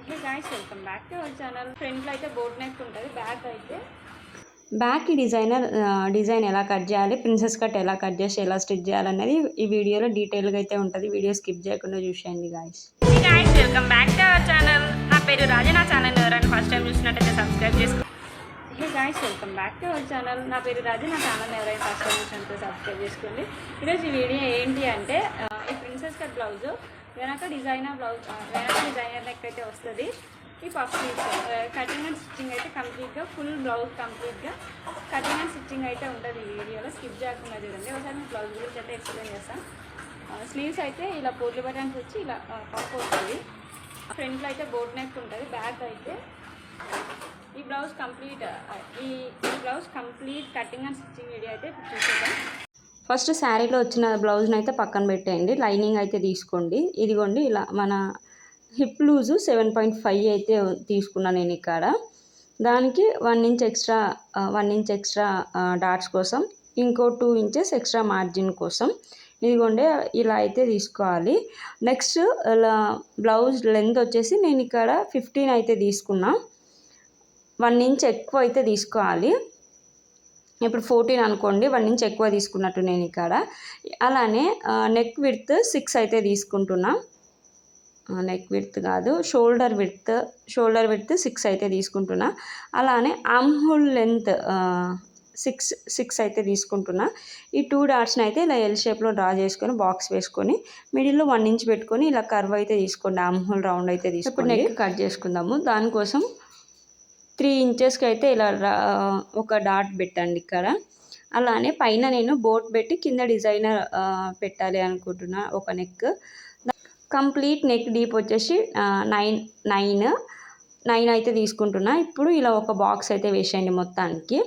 Hey guys, welcome back to our channel. ఫ్రంట్లో అయితే boat neck ఉంటుంది, బ్యాక్కి డిజైన్ ఎలా కట్ చేయాలి, ప్రిన్సెస్ కట్ ఎలా కట్ చేసి ఎలా స్టిచ్ చేయాలనేది ఈ వీడియోలో డీటెయిల్గా అయితే ఉంటుంది. వీడియో స్కిప్ చేయకుండా చూసేయండి guys. Hey guys, welcome back to our channel. నా పేరు రాజా. నా ఛానల్ ఎవరైనా ఫస్ట్ టైం చూసినట్టయితే సబ్స్క్రైబ్ చేసుకోండి. Hey guys, welcome back to our channel. నా పేరు రాజా. నా ఛానల్ ఎవరైనా ఫస్ట్ టైం చూసినట్టు సబ్స్క్రైబ్ చేసుకోండి. ఈరోజు ఈ వీడియో ఏంటి అంటే, ఈ ప్రిన్సెస్ కట్ బ్లౌజ్ వెనక డిజైనర్ నెక్ అయితే వస్తుంది. ఈ puff sleeves cutting and stitching అయితే కంప్లీట్గా, ఫుల్ బ్లౌజ్ కంప్లీట్గా కటింగ్ అండ్ స్టిచ్చింగ్ అయితే ఉంటుంది. ఈ వీడియోలో స్కిప్ చేయకుండా చూడండి. ఒకసారి నేను బ్లౌజ్ గురించి అయితే ఎక్స్ప్లెయిన్ చేస్తాను. స్లీవ్స్ అయితే ఇలా పోర్లు బటన్స్ వచ్చి ఇలా పఫ్ వస్తుంది. ఫ్రంట్లో అయితే బోట్ నెక్ ఉంటుంది. బ్యాక్ అయితే ఈ blouse complete cutting and stitching video అయితే ఇప్పుడు చూసేద్దాం. ఫస్ట్ శారీలో వచ్చిన బ్లౌజ్ని అయితే పక్కన పెట్టేయండి. లైనింగ్ అయితే తీసుకోండి. ఇదిగోండి ఇలా మన హిప్ లూజు 7.5 అయితే తీసుకున్నాను నేను ఇక్కడ. దానికి 1 ఇంచ్ ఎక్స్ట్రా డాట్స్ కోసం, ఇంకో 2 ఇంచెస్ ఎక్స్ట్రా మార్జిన్ కోసం ఇదిగోండి ఇలా అయితే తీసుకోవాలి. నెక్స్ట్ ఇలా బ్లౌజ్ లెంత్ వచ్చేసి నేను ఇక్కడ 15 అయితే తీసుకున్నా. 1 ఇంచ్ ఎక్కువ అయితే తీసుకోవాలి. ఇప్పుడు 14 అనుకోండి, 1 ఇంచ్ ఎక్కువ తీసుకున్నట్టు నేను ఇక్కడ. అలానే నెక్ విడ్త్ 6 అయితే తీసుకుంటున్నా. నెక్ విడ్త్ కాదు, షోల్డర్ విడ్త్ 6 అయితే తీసుకుంటున్నా. అలానే ఆర్మ్ హోల్ లెంత్ 6 అయితే తీసుకుంటున్నా. ఈ 2 డాట్స్ని అయితే ఇలా ఎల్ షేప్లో డ్రా చేసుకొని బాక్స్ వేసుకొని మిడిల్లో 1 ఇంచ్ పెట్టుకొని ఇలా కర్వ్ అయితే తీసుకోండి. ఆర్మ్ హోల్ రౌండ్ అయితే తీసుకోండి. నెక్ కట్ చేసుకుందాము. దానికోసం 3 ఇంచెస్కి అయితే ఇలా ఒక డాట్ పెట్టండి ఇక్కడ. అలానే పైన నేను బోట్ పెట్టి కింద డిజైనర్ పెట్టాలి అనుకుంటున్నా ఒక నెక్. కంప్లీట్ నెక్ డీప్ వచ్చేసి 9 అయితే తీసుకుంటున్నా. ఇప్పుడు ఇలా ఒక బాక్స్ అయితే వేసేయండి మొత్తానికి.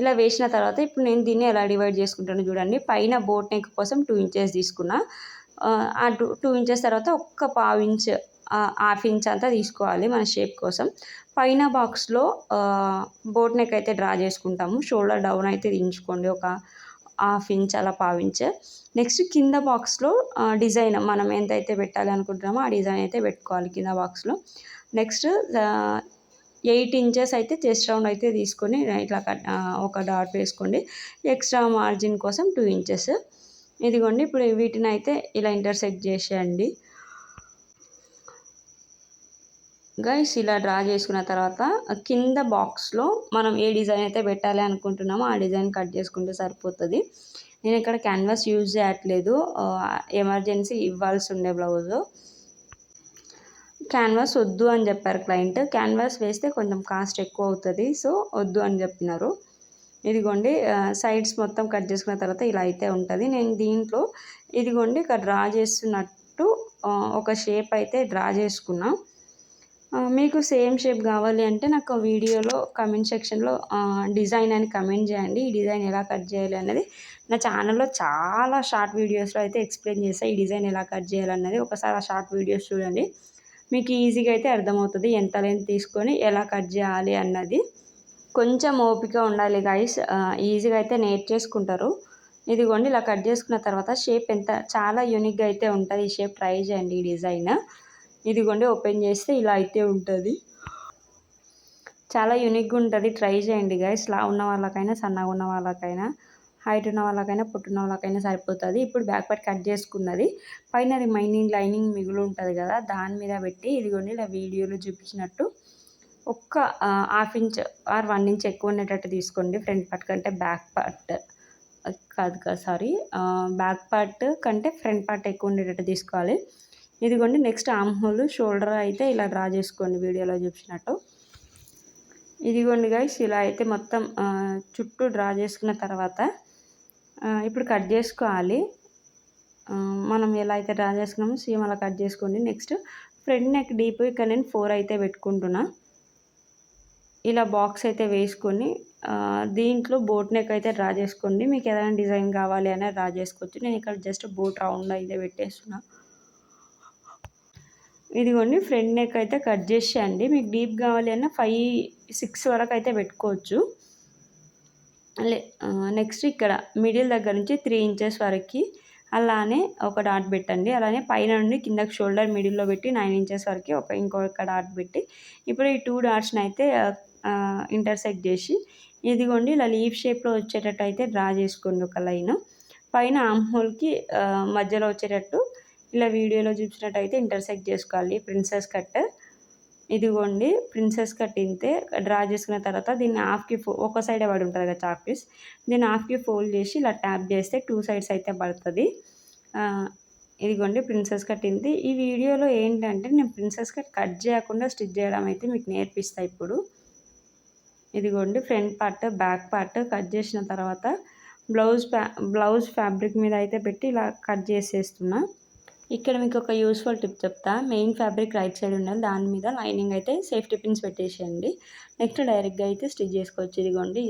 ఇలా వేసిన తర్వాత ఇప్పుడు నేను దీన్ని ఎలా డివైడ్ చేసుకుంటాను చూడండి. పైన బోట్ నెక్ కోసం 2 ఇంచెస్ తీసుకున్నా. ఆ 2 ఇంచెస్ తర్వాత ఒక్క హాఫ్ ఇంచ్ అంతా తీసుకోవాలి మన షేప్ కోసం. పైన బాక్స్లో బోట్ నెక్ అయితే డ్రా చేసుకుంటాము. షోల్డర్ డౌన్ అయితే దించుకోండి ఒక హాఫ్ ఇంచ్ అలా పావించ్. నెక్స్ట్ కింద బాక్స్లో డిజైన్ మనం ఎంతైతే పెట్టాలి అనుకుంటున్నామో ఆ డిజైన్ అయితే పెట్టుకోవాలి కింద బాక్స్లో. నెక్స్ట్ 8 ఇంచెస్ అయితే చెస్ట్ రౌండ్ అయితే తీసుకొని ఇట్లా ఒక డాట్ వేసుకోండి. ఎక్స్ట్రా మార్జిన్ కోసం 2 ఇంచెస్. ఇదిగోండి ఇప్పుడు వీటిని అయితే ఇలా ఇంటర్సెక్ట్ చేసేయండి గైస్. ఇలా డ్రా చేసుకున్న తర్వాత కింద బాక్స్లో మనం ఏ డిజైన్ అయితే పెట్టాలి అనుకుంటున్నామో ఆ డిజైన్ కట్ చేసుకుంటే సరిపోతుంది. నేను ఇక్కడ క్యాన్వాస్ యూజ్ చేయట్లేదు, ఎమర్జెన్సీ ఇవ్వాల్సి ఉండే బ్లౌజు. క్యాన్వాస్ వద్దు అని చెప్పారు క్లయింట్. క్యాన్వాస్ వేస్తే కొంచెం కాస్ట్ ఎక్కువ అవుతుంది, సో వద్దు అని చెప్పినారు. ఇదిగోండి సైడ్స్ మొత్తం కట్ చేసుకున్న తర్వాత ఇలా అయితే ఉంటుంది. నేను దీంట్లో ఇదిగోండి ఇక్కడ డ్రా చేస్తున్నట్టు ఒక షేప్ అయితే డ్రా చేసుకున్నా. మీకు సేమ్ షేప్ కావాలి అంటే నాకు వీడియోలో కమెంట్ సెక్షన్లో డిజైన్ అని కమెంట్ చేయండి. ఈ డిజైన్ ఎలా కట్ చేయాలి అనేది నా ఛానల్లో చాలా షార్ట్ వీడియోస్లో అయితే ఎక్స్ప్లెయిన్ చేస్తాను. ఈ డిజైన్ ఎలా కట్ చేయాలన్నది ఒకసారి ఆ షార్ట్ వీడియోస్ చూడండి, మీకు ఈజీగా అయితే అర్థమవుతుంది ఎంత లెంత్ తీసుకొని ఎలా కట్ చేయాలి అన్నది. కొంచెం ఓపిక ఉండాలి గైస్, ఈజీగా అయితే నేర్చేసుకుంటారు. ఇదిగోండి ఇలా కట్ చేసుకున్న తర్వాత షేప్ చాలా యూనిక్గా అయితే ఉంటుంది. ఈ షేప్ ట్రై చేయండి ఈ డిజైన్. ఇదిగోండి ఓపెన్ చేస్తే ఇలా అయితే ఉంటుంది. చాలా యూనిక్గా ఉంటుంది, ట్రై చేయండి గైస్. లావు ఉన్న వాళ్ళకైనా, సన్నగా ఉన్న వాళ్ళకైనా, హైట్ ఉన్న వాళ్ళకైనా, పొట్టున్న వాళ్ళకైనా సరిపోతుంది. ఇప్పుడు బ్యాక్ పార్ట్ కట్ చేసుకున్నది పైన రిమైనింగ్ లైనింగ్ మిగులు ఉంటుంది కదా, దాని మీద పెట్టి ఇదిగోండి ఇలా వీడియోలో చూపించినట్టు ఒక్క హాఫ్ ఇంచ్ ఆర్ 1 ఇంచ్ ఎక్కువ ఉండేటట్టు తీసుకోండి. ఫ్రంట్ పార్ట్ కంటే బ్యాక్ పార్ట్ కంటే ఫ్రంట్ పార్ట్ ఎక్కువ ఉండేటట్టు తీసుకోవాలి. ఇదిగోండి నెక్స్ట్ ఆర్మ్ హోల్, షోల్డర్ అయితే ఇలా డ్రా చేసుకోండి వీడియోలో చూపించినట్టు. ఇదిగోండి గైస్ ఇలా అయితే మొత్తం చుట్టూ డ్రా చేసుకున్న తర్వాత ఇప్పుడు కట్ చేసుకోవాలి. మనం ఎలా అయితే డ్రా చేసుకున్నామో సేమ్ అలా కట్ చేసుకోండి. నెక్స్ట్ ఫ్రంట్ నెక్ డీప్ ఇక్కడ నేను 4 అయితే పెట్టుకుంటున్నా. ఇలా బాక్స్ అయితే వేసుకొని దీంట్లో బోట్ నెక్ అయితే డ్రా చేసుకోండి. మీకు ఏదైనా డిజైన్ కావాలి అని డ్రా చేసుకోవచ్చు. నేను ఇక్కడ జస్ట్ బోట్ రౌండ్ అయితే పెట్టేస్తున్నా. ఇదిగోండి ఫ్రంట్ నెక్ అయితే కట్ చేసేయండి. మీకు డీప్ కావాలి అన్న 5-6 వరకు అయితే పెట్టుకోవచ్చు. నెక్స్ట్ ఇక్కడ మిడిల్ దగ్గర నుంచి 3 ఇంచెస్ వరకు అలానే ఒక డాట్ పెట్టండి. అలానే పైన నుండి కిందకి షోల్డర్ మిడిల్లో పెట్టి 9 ఇంచెస్ వరకు ఇంకొక డాట్ పెట్టి ఇప్పుడు ఈ 2 డాట్స్ని అయితే ఇంటర్సెక్ట్ చేసి ఇదిగోండి ఇలా లీఫ్ షేప్లో వచ్చేటట్టు అయితే డ్రా చేసుకోండి ఒక లైన్. పైన ఆర్మ్ హోల్కి మధ్యలో వచ్చేటట్టు ఇలా వీడియోలో చూపించినట్టయితే ఇంటర్సెక్ట్ చేసుకోవాలి ప్రిన్సెస్ కట్. ఇదిగోండి ప్రిన్సెస్ కట్ ఇంతే డ్రా చేసుకున్న తర్వాత దీన్ని హాఫ్కి ఒక సైడే పడి ఉంటుంది కదా చాక్ పీస్, దీన్ని హాఫ్కి ఫోల్డ్ చేసి ఇలా ట్యాప్ చేస్తే 2 సైడ్స్ అయితే పడుతుంది. ఇదిగోండి ప్రిన్సెస్ కట్ ఇంతే. ఈ వీడియోలో ఏంటంటే నేను ప్రిన్సెస్ కట్ చేయకుండా స్టిచ్ చేయడం అయితే మీకు నేర్పిస్తాను ఇప్పుడు. ఇదిగోండి front part back part cut చేసిన తర్వాత బ్లౌజ్ ఫ్యాబ్రిక్ మీద అయితే పెట్టి ఇలా కట్ చేసేస్తున్నా. ఇక్కడ మీకు ఒక యూస్ఫుల్ టిప్ చెప్తా. మెయిన్ ఫ్యాబ్రిక్ రైట్ సైడ్ ఉండాలి, దాని మీద లైనింగ్ అయితే సేఫ్టీ పిన్స్ పెట్టేసేయండి. నెక్స్ట్ డైరెక్ట్గా అయితే స్టిచ్ చేసుకోవచ్చు. ఇదిగోండి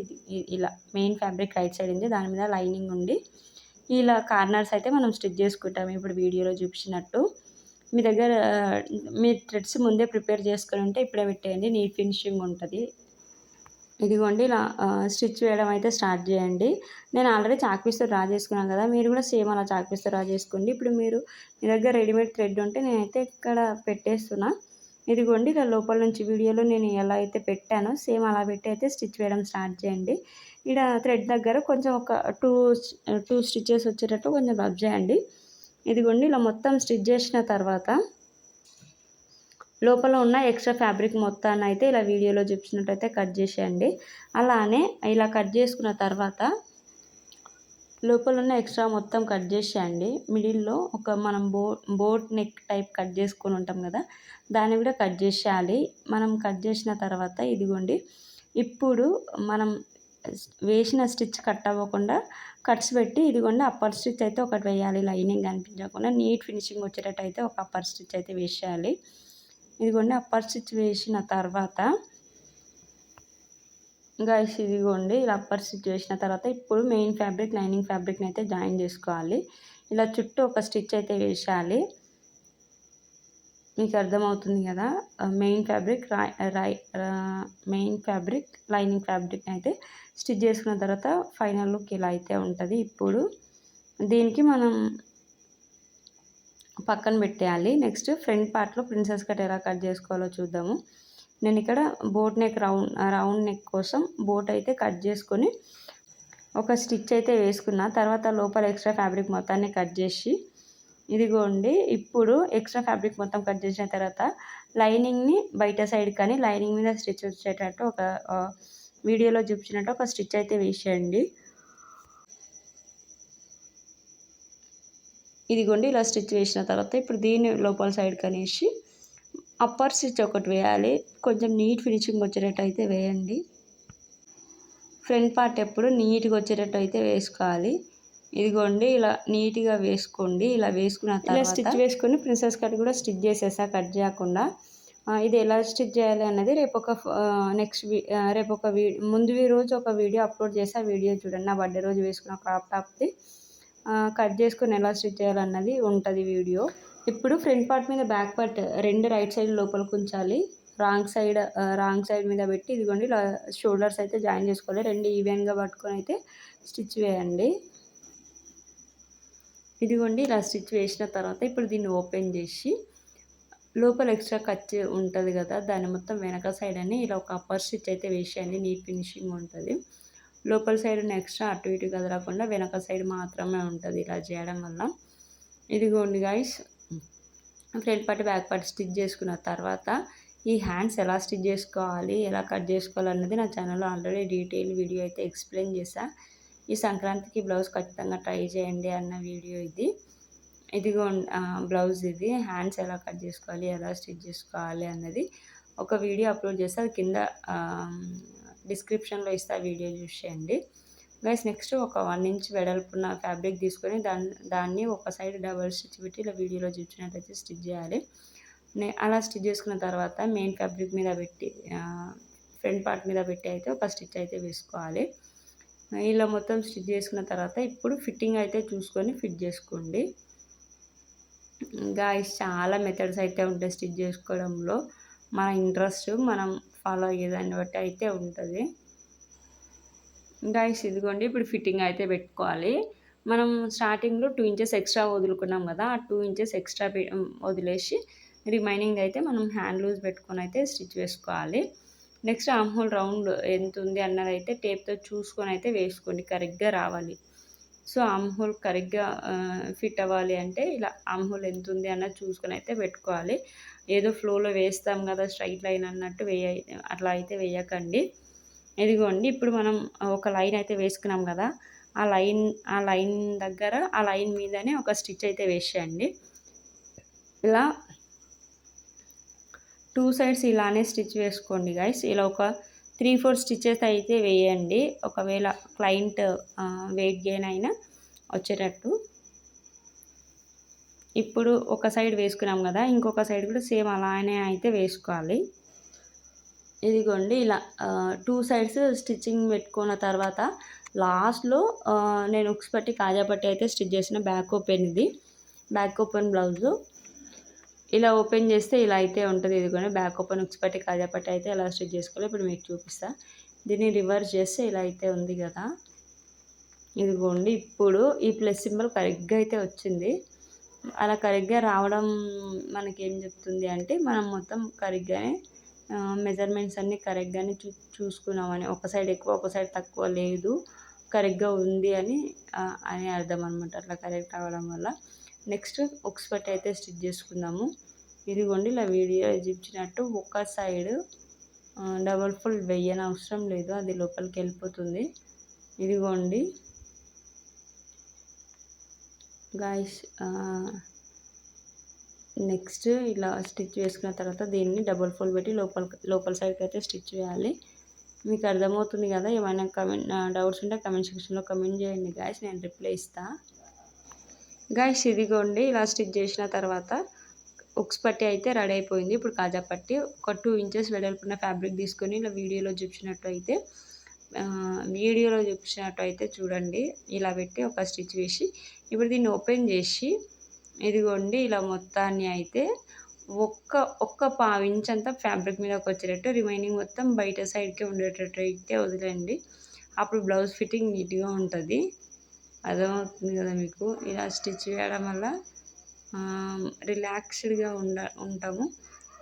ఇలా మెయిన్ ఫ్యాబ్రిక్ రైట్ సైడ్ ఉంది, దాని మీద లైనింగ్ ఉండి ఇలా కార్నర్స్ అయితే మనం స్టిచ్ చేసుకుంటాం ఇప్పుడు వీడియోలో చూపించినట్టు. మీ దగ్గర మీ థ్రెడ్స్ ముందే ప్రిపేర్ చేసుకొని ఉంటే ఇప్పుడే పెట్టేయండి, నీట్ ఫినిషింగ్ ఉంటుంది. ఇదిగోండి ఇలా స్టిచ్ వేయడం అయితే స్టార్ట్ చేయండి. నేను ఆల్రెడీ చాక్ పీస్తో డ్రా చేసుకున్నాను కదా, మీరు కూడా సేమ్ అలా చాక్ పీస్తో డ్రా చేసుకోండి. ఇప్పుడు మీ దగ్గర రెడీమేడ్ థ్రెడ్ ఉంటే నేనైతే ఇక్కడ పెట్టేస్తున్నా. ఇదిగోండి ఇలా లోపల నుంచి వీడియోలో నేను ఎలా అయితే పెట్టానో సేమ్ అలా పెట్టి అయితే స్టిచ్ వేయడం స్టార్ట్ చేయండి. ఇక్కడ థ్రెడ్ దగ్గర కొంచెం ఒక టూ స్టిచెస్ వచ్చేటట్టు కొంచెం రబ్ చేయండి. ఇదిగోండి ఇలా మొత్తం స్టిచ్ చేసిన తర్వాత లోపల ఉన్న ఎక్స్ట్రా ఫ్యాబ్రిక్ మొత్తాన్ని అయితే ఇలా వీడియోలో చూపించినట్టయితే కట్ చేసేయండి. అలానే ఇలా కట్ చేసుకున్న తర్వాత లోపల ఉన్న ఎక్స్ట్రా మొత్తం కట్ చేసేయండి. మిడిల్లో ఒక మనం బోట్ నెక్ టైప్ కట్ చేసుకొని ఉంటాం కదా, దాన్ని కూడా కట్ చేసేయాలి. మనం కట్ చేసిన తర్వాత ఇదిగోండి ఇప్పుడు మనం వేసిన స్టిచ్ కట్ అవ్వకుండా కట్స్ పెట్టి ఇదిగోండి అప్పర్ స్టిచ్ అయితే ఒకటి వేయాలి. లైనింగ్ కనిపించకుండా నీట్ ఫినిషింగ్ వచ్చేటట్టు అయితే ఒక అప్పర్ స్టిచ్ అయితే వేసేయాలి. ఇదిగోండి అప్పర్ స్టిచ్ వేసిన తర్వాత గైస్ ఇదిగోండి ఇలా అప్పర్ స్టిచ్ వేసిన తర్వాత ఇప్పుడు మెయిన్ ఫ్యాబ్రిక్ లైనింగ్ ఫ్యాబ్రిక్ని అయితే జాయిన్ చేసుకోవాలి. ఇలా చుట్టూ ఒక స్టిచ్ అయితే వేసేయాలి. మీకు అర్థమవుతుంది కదా, మెయిన్ ఫ్యాబ్రిక్ లైనింగ్ ఫ్యాబ్రిక్ని అయితే స్టిచ్ చేసుకున్న తర్వాత ఫైనల్ లుక్ ఇలా అయితే ఉంటుంది. ఇప్పుడు దీనికి మనం పక్కన పెట్టేయాలి. నెక్స్ట్ ఫ్రంట్ పార్ట్లో ప్రిన్సెస్ కట్ ఎలా కట్ చేసుకోవాలో చూద్దాము. నేను ఇక్కడ బోట్ నెక్ రౌండ్ నెక్ కోసం బోట్ అయితే కట్ చేసుకొని ఒక స్టిచ్ అయితే వేసుకున్నా. తర్వాత లోపల ఎక్స్ట్రా ఫ్యాబ్రిక్ మొత్తాన్ని కట్ చేసి ఇదిగోండి ఇప్పుడు ఎక్స్ట్రా ఫ్యాబ్రిక్ మొత్తం కట్ చేసిన తర్వాత లైనింగ్ని బయట సైడ్ కానీ లైనింగ్ మీద స్టిచ్ వచ్చేటట్టు ఒక వీడియోలో చూపించినట్టు ఒక స్టిచ్ అయితే వేసేయండి. ఇదిగోండి ఇలా స్టిచ్ వేసిన తర్వాత ఇప్పుడు దీన్ని లోపల సైడ్ కనేసి అప్పర్ స్టిచ్ ఒకటి వేయాలి. కొంచెం నీట్ ఫినిషింగ్ వచ్చేటట్టు అయితే వేయండి. ఫ్రంట్ పార్ట్ ఎప్పుడు నీట్గా వచ్చేటట్టు అయితే వేసుకోవాలి. ఇదిగోండి ఇలా నీట్గా వేసుకోండి. ఇలా వేసుకున్న తర్వాత స్టిచ్ వేసుకొని ప్రిన్సెస్ కట్ కూడా స్టిచ్ చేసేసా కట్ చేయకుండా. ఇది ఎలా స్టిచ్ చేయాలి అన్నది ముందు రోజు ఒక వీడియో అప్లోడ్ చేసి ఆ వీడియో చూడండి. నా బర్త్డే రోజు వేసుకున్న క్రాప్ టాప్ది కట్ చేసుకొని ఎలా స్టిచ్ చేయాలన్నది ఉంటుంది వీడియో. ఇప్పుడు ఫ్రంట్ పార్ట్ మీద బ్యాక్ పార్ట్ రెండు రైట్ సైడ్ లోపలికి ఉంచాలి. రాంగ్ సైడ్ మీద పెట్టి ఇదిగోండి ఇలా షోల్డర్స్ అయితే జాయిన్ చేసుకోవాలి. రెండు ఈవెన్గా పట్టుకొని అయితే స్టిచ్ వేయండి. ఇదిగోండి ఇలా స్టిచ్ వేసిన తర్వాత ఇప్పుడు దీన్ని ఓపెన్ చేసి లోపల ఎక్స్ట్రా కట్ ఉంటుంది కదా, దాన్ని మొత్తం వెనక సైడ్ అని ఇలా ఒక అప్పర్ స్టిచ్ అయితే వేసేయండి. నీట్ ఫినిషింగ్ ఉంటుంది. లోపల సైడ్ ఎక్స్ట్రా అటు ఇటు కదలకుండా వెనక సైడ్ మాత్రమే ఉంటుంది ఇలా చేయడం వల్ల. ఇదిగోండి guys front part back part stitch చేసుకున్న తర్వాత ఈ హ్యాండ్స్ ఎలా స్టిచ్ చేసుకోవాలి, ఎలా కట్ చేసుకోవాలన్నది నా ఛానల్లో ఆల్రెడీ డీటెయిల్ వీడియో అయితే ఎక్స్ప్లెయిన్ చేశా. ఈ సంక్రాంతికి బ్లౌజ్ ఖచ్చితంగా ట్రై చేయండి అన్న వీడియో ఇది. ఇదిగో బ్లౌజ్ ఇది. హ్యాండ్స్ ఎలా కట్ చేసుకోవాలి, ఎలా స్టిచ్ చేసుకోవాలి అన్నది ఒక వీడియో అప్లోడ్ చేస్తే అది కింద డిస్క్రిప్షన్లో ఇస్తే ఆ వీడియో చూసేయండి గైస్. నెక్స్ట్ ఒక 1 ఇంచ్ వెడల్పున్న ఫ్యాబ్రిక్ తీసుకొని దాన్ని ఒక సైడ్ డబల్ స్టిచ్ పెట్టి ఇలా వీడియోలో చూసినట్టయితే స్టిచ్ చేయాలి. అలా స్టిచ్ చేసుకున్న తర్వాత మెయిన్ ఫ్యాబ్రిక్ మీద పెట్టి ఫ్రంట్ పార్ట్ మీద పెట్టి అయితే ఒక స్టిచ్ అయితే వేసుకోవాలి. ఇలా మొత్తం స్టిచ్ చేసుకున్న తర్వాత ఇప్పుడు ఫిట్టింగ్ అయితే చూసుకొని ఫిట్ చేసుకోండి గాయస్. చాలా మెథడ్స్ అయితే ఉంటాయి స్టిచ్ చేసుకోవడంలో. మన ఇంట్రెస్ట్ మనం ఫాలో అయ్యేదాన్ని బట్టి అయితే ఉంటుంది గాయస్. ఇదిగోండి ఇప్పుడు ఫిట్టింగ్ అయితే పెట్టుకోవాలి. మనం స్టార్టింగ్లో 2 ఇంచెస్ ఎక్స్ట్రా వదులుకున్నాం కదా, ఆ 2 ఇంచెస్ ఎక్స్ట్రా వదిలేసి రిమైనింగ్ అయితే మనం హ్యాండ్ లూజ్ పెట్టుకొని అయితే స్టిచ్ వేసుకోవాలి. నెక్స్ట్ ఆర్మ్ హోల్ రౌండ్ ఎంత ఉంది అన్నదైతే టేప్తో చూసుకొని అయితే వేసుకోండి, కరెక్ట్గా రావాలి. సో ఆర్మ్ హోల్ కరెక్ట్గా ఫిట్ అవ్వాలి అంటే ఇలా ఆర్మ్ హోల్ ఎంత ఉంది అన్నది చూసుకొని అయితే పెట్టుకోవాలి. ఏదో ఫ్లోలో వేస్తాం కదా స్ట్రైట్ లైన్ అన్నట్టు అట్లా అయితే వేయకండి. ఇదిగోండి ఇప్పుడు మనం ఒక లైన్ అయితే వేసుకున్నాం కదా, ఆ లైన్ దగ్గర ఆ లైన్ మీదనే ఒక స్టిచ్ అయితే వేసేయండి. ఇలా 2 సైడ్స్ ఇలానే స్టిచ్ వేసుకోండి గైస్. ఇలా ఒక 3-4 స్టిచెస్ అయితే వేయండి, ఒకవేళ క్లయింట్ వెయిట్ గెయిన్ అయినా వచ్చేటట్టు. ఇప్పుడు ఒక సైడ్ వేసుకున్నాం కదా, ఇంకొక సైడ్ కూడా సేమ్ అలానే అయితే వేసుకోవాలి. ఇదిగోండి ఇలా 2 సైడ్స్ స్టిచ్చింగ్ పెట్టుకున్న తర్వాత లాస్ట్లో నేను ఉక్స్ పట్టి కాజా పట్టి అయితే స్టిచ్ చేసిన బ్యాక్ ఓపెన్, ఇది బ్యాక్ ఓపెన్ బ్లౌజు. ఇలా ఓపెన్ చేస్తే ఇలా అయితే ఉంటుంది. ఇదిగోండి బ్యాక్ ఓపెన్ ఉక్స్ పట్టి కాజా పట్టి అయితే ఎలా స్టిచ్ చేసుకోవాలి ఇప్పుడు మీకు చూపిస్తా. దీన్ని రివర్స్ చేస్తే ఇలా అయితే ఉంది కదా. ఇదిగోండి ఇప్పుడు ఈ ప్లస్ సింబల్ కరెక్ట్గా అయితే వచ్చింది. అలా కరెక్ట్గా రావడం మనకేం చెప్తుంది అంటే మనం మొత్తం కరెక్ట్గానే మెజర్మెంట్స్ అన్నీ కరెక్ట్గానే చూసుకున్నామని, ఒక సైడ్ ఎక్కువ ఒక సైడ్ తక్కువ లేదు, కరెక్ట్గా ఉంది అని అర్థం అనమాట. అట్లా కరెక్ట్ అవ్వడం వల్ల నెక్స్ట్ ఉక్స్ పట్టి అయితే స్టిచ్ చేసుకుందాము. ఇదిగోండి ఇలా వీడియో చూపించినట్టు ఒక సైడ్ డబల్ ఫోల్డ్ వేయని అవసరం లేదు, అది లోపలికి వెళ్ళిపోతుంది. ఇదిగోండి గాయస్, నెక్స్ట్ ఇలా స్టిచ్ వేసుకున్న తర్వాత దీన్ని డబల్ ఫోల్డ్ పెట్టి లోపల సైడ్కి అయితే స్టిచ్ చేయాలి. మీకు అర్థమవుతుంది కదా. ఏమైనా డౌట్స్ ఉంటే కమెంట్ సెక్షన్లో కమెంట్ చేయండి గాయస్, నేను రిప్లై ఇస్తాను. గాయస్ ఇదిగోండి ఇలా స్టిచ్ చేసిన తర్వాత ఉక్స్ పట్టి అయితే రెడీ అయిపోయింది. ఇప్పుడు కాజా పట్టి ఒక 2 ఇంచెస్ వెడల్పున్న ఫ్యాబ్రిక్ తీసుకొని ఇలా వీడియోలో చూపించినట్టు అయితే చూడండి, ఇలా పెట్టి ఒక స్టిచ్ వేసి ఇప్పుడు దీన్ని ఓపెన్ చేసి ఇదిగోండి ఇలా మొత్తాన్ని అయితే ఒక్క పావు ఇంచ్ అంతా ఫ్యాబ్రిక్ మీదకి వచ్చేటట్టు, రిమైనింగ్ మొత్తం బయట సైడ్కే ఉండేటట్టు అయితే వదిలేండి. అప్పుడు బ్లౌజ్ ఫిట్టింగ్ నీట్గా ఉంటుంది. అర్థమవుతుంది కదా మీకు. ఇలా స్టిచ్ వేయడం వల్ల రిలాక్స్డ్గా ఉంటాము,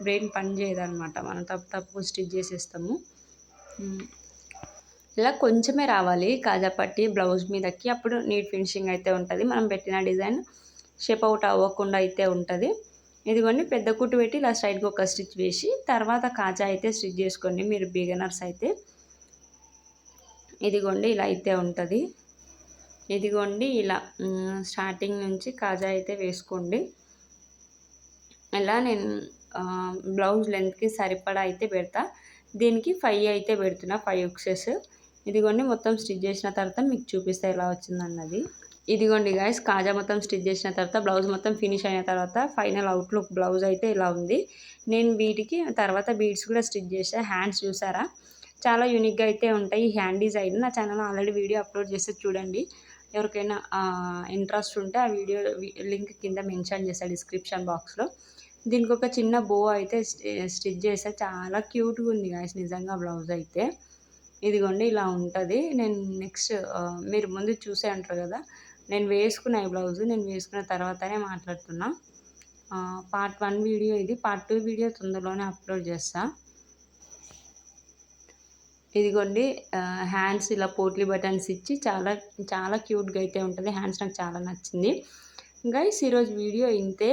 బ్రెయిన్ పని చేయదన్నమాట. మనం తప్పు స్టిచ్ చేసేస్తాము. ఇలా కొంచెమే రావాలి కాజా పట్టి బ్లౌజ్ మీదకి, అప్పుడు నీట్ ఫినిషింగ్ అయితే ఉంటుంది. మనం పెట్టిన డిజైన్ షేప్ అవుట్ అవ్వకుండా అయితే ఉంటుంది. ఇదిగోండి పెద్ద కుట్టు పెట్టి ఇలా స్ట్రైట్గా ఒక స్టిచ్ వేసి తర్వాత కాజా అయితే స్టిచ్ చేసుకోండి మీరు బిగినర్స్ అయితే. ఇదిగోండి ఇలా అయితే ఉంటుంది. ఇదిగోండి ఇలా స్టార్టింగ్ నుంచి కాజా అయితే వేసుకోండి. ఇలా నేను బ్లౌజ్ లెంత్కి సరిపడా అయితే పెడతా. దీనికి 5 అయితే పెడుతున్నా, 5 ఉక్సెస్. ఇదిగోండి మొత్తం స్టిచ్ చేసిన తర్వాత మీకు చూపిస్తే ఎలా వచ్చిందన్నది. ఇదిగోండి గాయస్ కాజా మొత్తం స్టిచ్ చేసిన తర్వాత బ్లౌజ్ మొత్తం ఫినిష్ అయిన తర్వాత ఫైనల్ అవుట్లుక్ బ్లౌజ్ అయితే ఇలా ఉంది. నేను వీటికి తర్వాత బీడ్స్ కూడా స్టిచ్ చేసా. హ్యాండ్స్ చూసారా చాలా యూనిక్గా అయితే ఉంటాయి. ఈ హ్యాండ్ డిజైన్ నా ఛానల్లో ఆల్రెడీ వీడియో అప్లోడ్ చేస్తే చూడండి. ఎవరికైనా ఇంట్రెస్ట్ ఉంటే ఆ వీడియో లింక్ కింద మెన్షన్ చేస్తాను డిస్క్రిప్షన్ బాక్స్లో. దీనికి ఒక చిన్న బో అయితే స్టిచ్ చేస్తే చాలా క్యూట్గా ఉంది గాయస్ నిజంగా బ్లౌజ్ అయితే. ఇదిగోండి ఇలా ఉంటుంది. నేను నెక్స్ట్ మీరు ముందు చూసే ఉంటారు కదా, నేను వేసుకున్న ఈ బ్లౌజ్ నేను వేసుకున్న తర్వాతనే మాట్లాడుతున్నా. పార్ట్ 1 వీడియో ఇది, పార్ట్ 2 వీడియో తొందరలోనే అప్లోడ్ చేస్తా. ఇదిగోండి హ్యాండ్స్ ఇలా పోట్లీ బటన్స్ ఇచ్చి చాలా చాలా క్యూట్గా అయితే ఉంటుంది. హ్యాండ్స్ నాకు చాలా నచ్చింది గైస్. ఈరోజు వీడియో ఇంతే.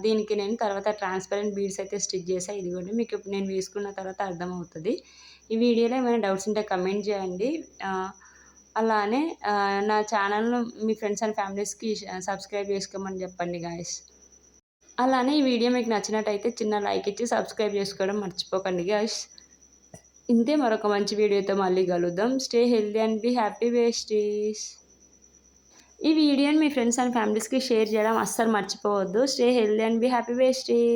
దీనికి నేను తర్వాత ట్రాన్స్పరెంట్ బీడ్స్ అయితే స్టిచ్ చేసాను. ఇదిగోండి మీకు నేను వేసుకున్న తర్వాత అర్థమవుతుంది. ఈ వీడియోలో ఏమైనా డౌట్స్ ఉంటే కమెంట్ చేయండి. అలానే నా ఛానల్ను మీ ఫ్రెండ్స్ అండ్ ఫ్యామిలీస్కి సబ్స్క్రైబ్ చేసుకోమని చెప్పండి గాయస్. అలానే ఈ వీడియో మీకు నచ్చినట్టయితే చిన్న లైక్ ఇచ్చి సబ్స్క్రైబ్ చేసుకోవడం మర్చిపోకండి గాయస్. ఇంతే, మరొక మంచి వీడియోతో మళ్ళీ కలుద్దాం. Stay healthy and be happy besties. ఈ వీడియోని మీ ఫ్రెండ్స్ అండ్ ఫ్యామిలీస్కి షేర్ చేయడం అస్సలు మర్చిపోవద్దు. Stay healthy and be happy besties.